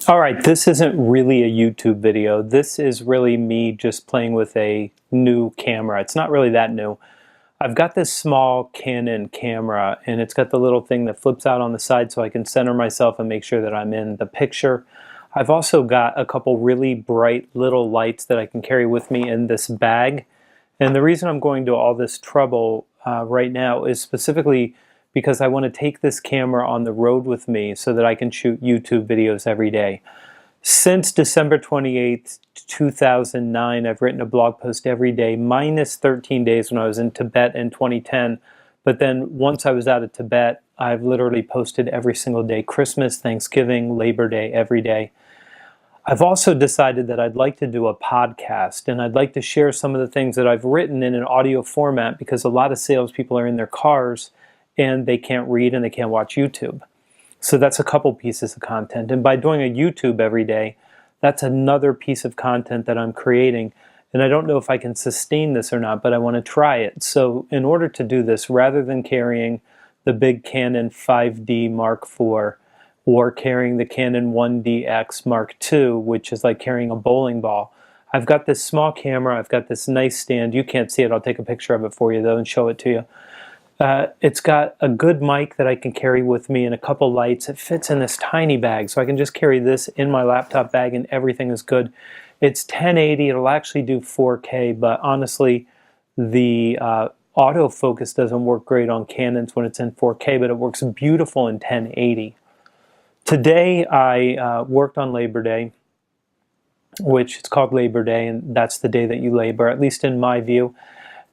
All right, this isn't really a YouTube video. This is really me just playing with a new camera. It's not really that new. I've got this small Canon camera and it's got the little thing that flips out on the side so I can center myself and make sure that I'm in the picture. I've also got a couple really bright little lights that I can carry with me in this bag. And the reason I'm going to all this trouble right now is specifically because I want to take this camera on the road with me so that I can shoot YouTube videos every day. Since December 28th, 2009, I've written a blog post every day, minus 13 days when I was in Tibet in 2010. But then once I was out of Tibet, I've literally posted every single day, Christmas, Thanksgiving, Labor Day, every day. I've also decided that I'd like to do a podcast, and I'd like to share some of the things that I've written in an audio format because a lot of salespeople are in their cars and they can't read and they can't watch YouTube. So that's a couple pieces of content. And by doing a YouTube every day, that's another piece of content that I'm creating. And I don't know if I can sustain this or not, but I want to try it. So in order to do this, rather than carrying the big Canon 5D Mark IV or carrying the Canon 1DX Mark II, which is like carrying a bowling ball, I've got this small camera, I've got this nice stand. You can't see it, I'll take a picture of it for you though and show it to you. It's got a good mic that I can carry with me and a couple lights. It fits in this tiny bag, so I can just carry this in my laptop bag and everything is good. It's 1080, it'll actually do 4K, but honestly, the autofocus doesn't work great on Canons when it's in 4K, but it works beautiful in 1080. Today, I worked on Labor Day, which it's called Labor Day, and that's the day that you labor, at least in my view.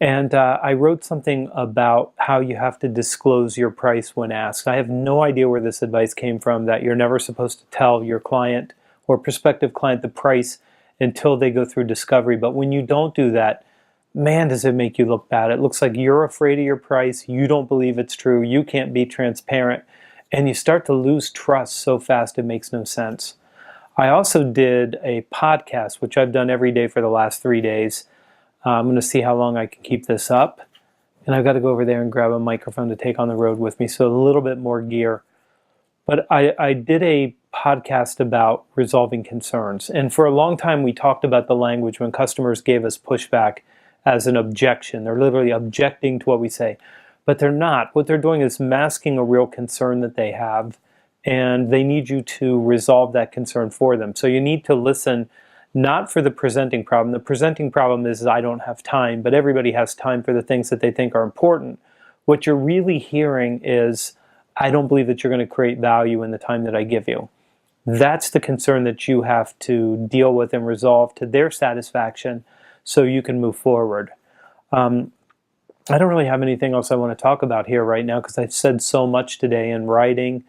And I wrote something about how you have to disclose your price when asked. I have no idea where this advice came from, that you're never supposed to tell your client or prospective client the price until they go through discovery. But when you don't do that, man, does it make you look bad. It looks like you're afraid of your price, you don't believe it's true, you can't be transparent, and you start to lose trust so fast it makes no sense. I also did a podcast, which I've done every day for the last 3 days. I'm going to see how long I can keep this up. And I've got to go over there and grab a microphone to take on the road with me, so a little bit more gear. But I did a podcast about resolving concerns. And for a long time, we talked about the language when customers gave us pushback as an objection. They're literally objecting to what we say. But they're not. What they're doing is masking a real concern that they have, and they need you to resolve that concern for them. So you need to listen not for the presenting problem. The presenting problem is I don't have time, but everybody has time for the things that they think are important. What you're really hearing is, I don't believe that you're going to create value in the time that I give you. That's the concern that you have to deal with and resolve to their satisfaction so you can move forward. I don't really have anything else I want to talk about here right now because I've said so much today in writing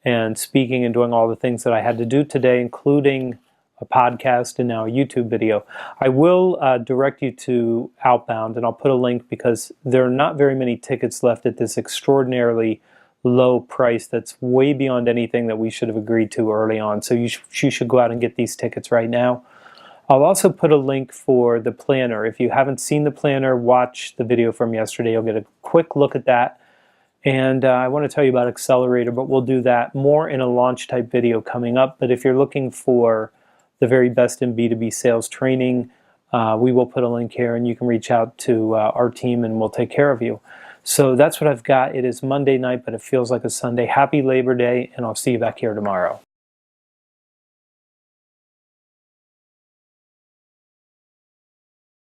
and speaking and doing all the things that I had to do today, including a podcast and now a YouTube video. I will direct you to Outbound, and I'll put a link because there are not very many tickets left at this extraordinarily low price that's way beyond anything that we should have agreed to early on. So you should go out and get these tickets right now. I'll also put a link for the planner. If you haven't seen the planner, watch the video from yesterday. You'll get a quick look at that. And I want to tell you about Accelerator, but we'll do that more in a launch type video coming up. But if you're looking for the very best in B2B sales training, we will put a link here and you can reach out to our team and we'll take care of you. So that's what I've got. It is Monday night, but it feels like a Sunday. Happy Labor Day, and I'll see you back here tomorrow.